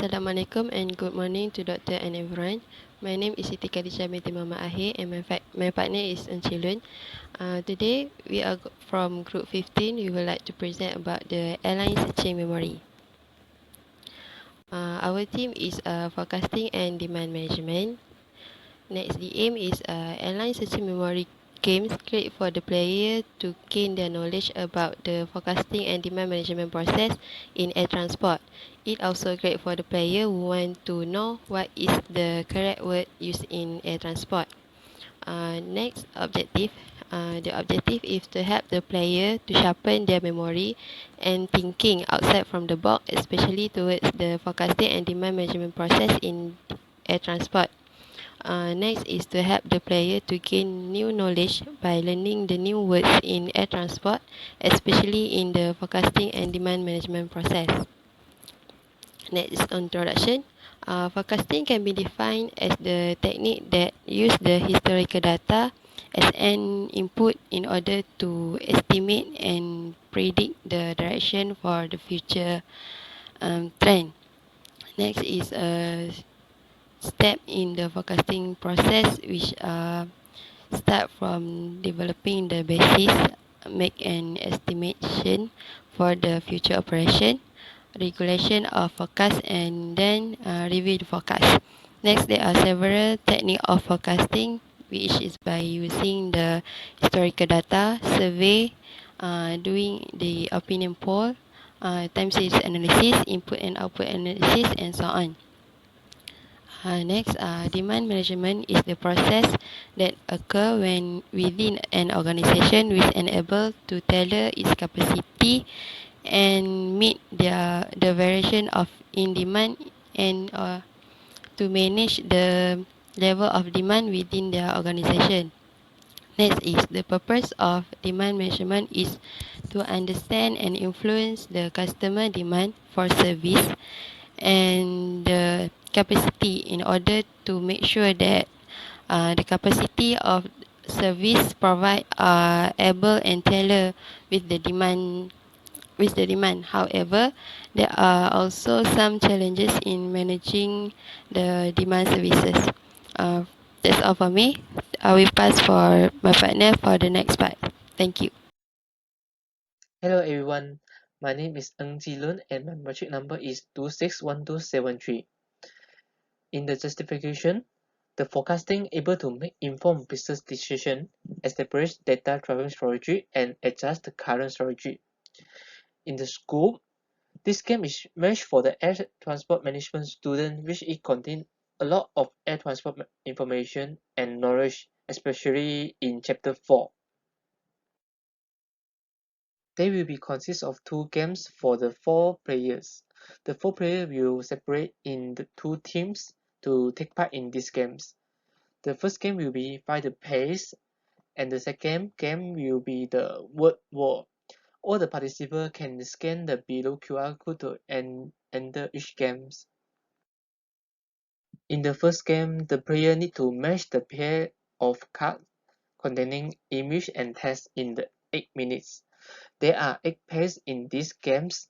Assalamualaikum and good morning to Dr. and everyone. My name is Siti Khadijah binti Muhammad Ahir and my partner is Encilun. Today we are from Group 15. We would like to present about the Airlines Chain Memory. Our team is forecasting and demand management. Next, the aim is Airline Searching Memory games create for the player to gain their knowledge about the forecasting and demand management process in air transport. It also great for the player who want to know what is the correct word used in air transport. Next objective. The objective is to help the player to sharpen their memory and thinking outside from the box, especially towards the forecasting and demand management process in air transport. Next is to help the player to gain new knowledge by learning the new words in air transport, especially in the forecasting and demand management process. Next is introduction. Forecasting can be defined as the technique that use the historical data as an input in order to estimate and predict the direction for the future trend. Next is a step in the forecasting process, which start from developing the basis, make an estimation for the future operation, regulation of forecast, and then review the forecast. Next, there are several techniques of forecasting, which is by using the historical data, survey, doing the opinion poll, time series analysis, input and output analysis, and so on. Next, demand management is the process that occur when within an organization which enable to tailor its capacity and meet the variation of in demand and to manage the level of demand within their organization. Next is the purpose of demand management is to understand and influence the customer demand for service and the capacity in order to make sure that the capacity of service provide are able and tailor with the demand. However, there are also some challenges in managing the demand services. Uh, that's all for me. I will pass for my partner for the next part. Thank you. Hello everyone, my name is Ng Ji-lun and my metric number is 261273. In the justification, the forecasting able to make informed business decision, establish data-driven strategy, and adjust the current strategy. In the scope, this game is meant for the air transport management student, which it contains a lot of air transport information and knowledge, especially in chapter 4. They will be consist of 2 games for the 4 players. The 4 players will separate in the 2 teams to take part in these games. The first game will be Find the Pace, and the second game will be the Word War. All the participants can scan the below QR code to enter each game. In the first game, the player need to match the pair of cards containing image and text in the 8 minutes. There are 8 pairs in these games,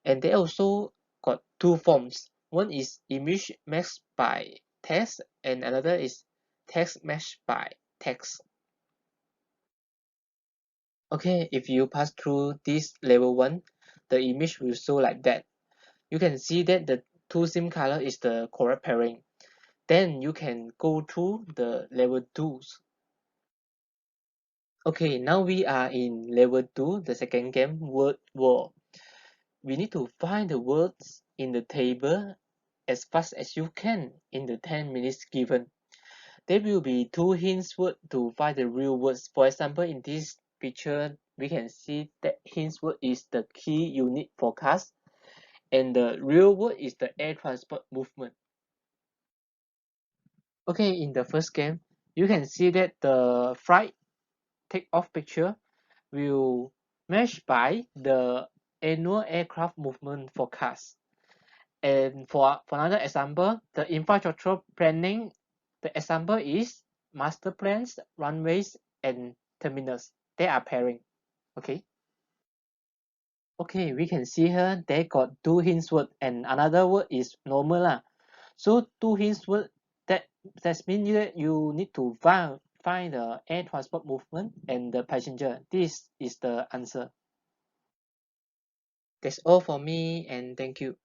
and they also got 2 forms. One is image matched by text, and another is text matched by text. Okay, if you pass through this level 1, the image will show like that. You can see that the 2 same color is the correct pairing. Then you can go through the level 2s. Okay, now we are in level 2, the second game, Word War. We need to find the words in the table as fast as you can in the 10 minutes given. There will be 2 hints word to find the real words. For example, in this picture, we can see that hints word is the key unit forecast, and the real word is the air transport movement. Okay, in the first game, you can see that the flight takeoff picture will match by the annual aircraft movement forecast. And for another example, the infrastructure planning, the example is master plans, runways, and terminals. They are pairing. Okay. Okay, we can see here they got two hints word and another word is normal lah. So two hints word that's mean you need to find the air transport movement and the passenger. This is the answer. That's all for me and thank you.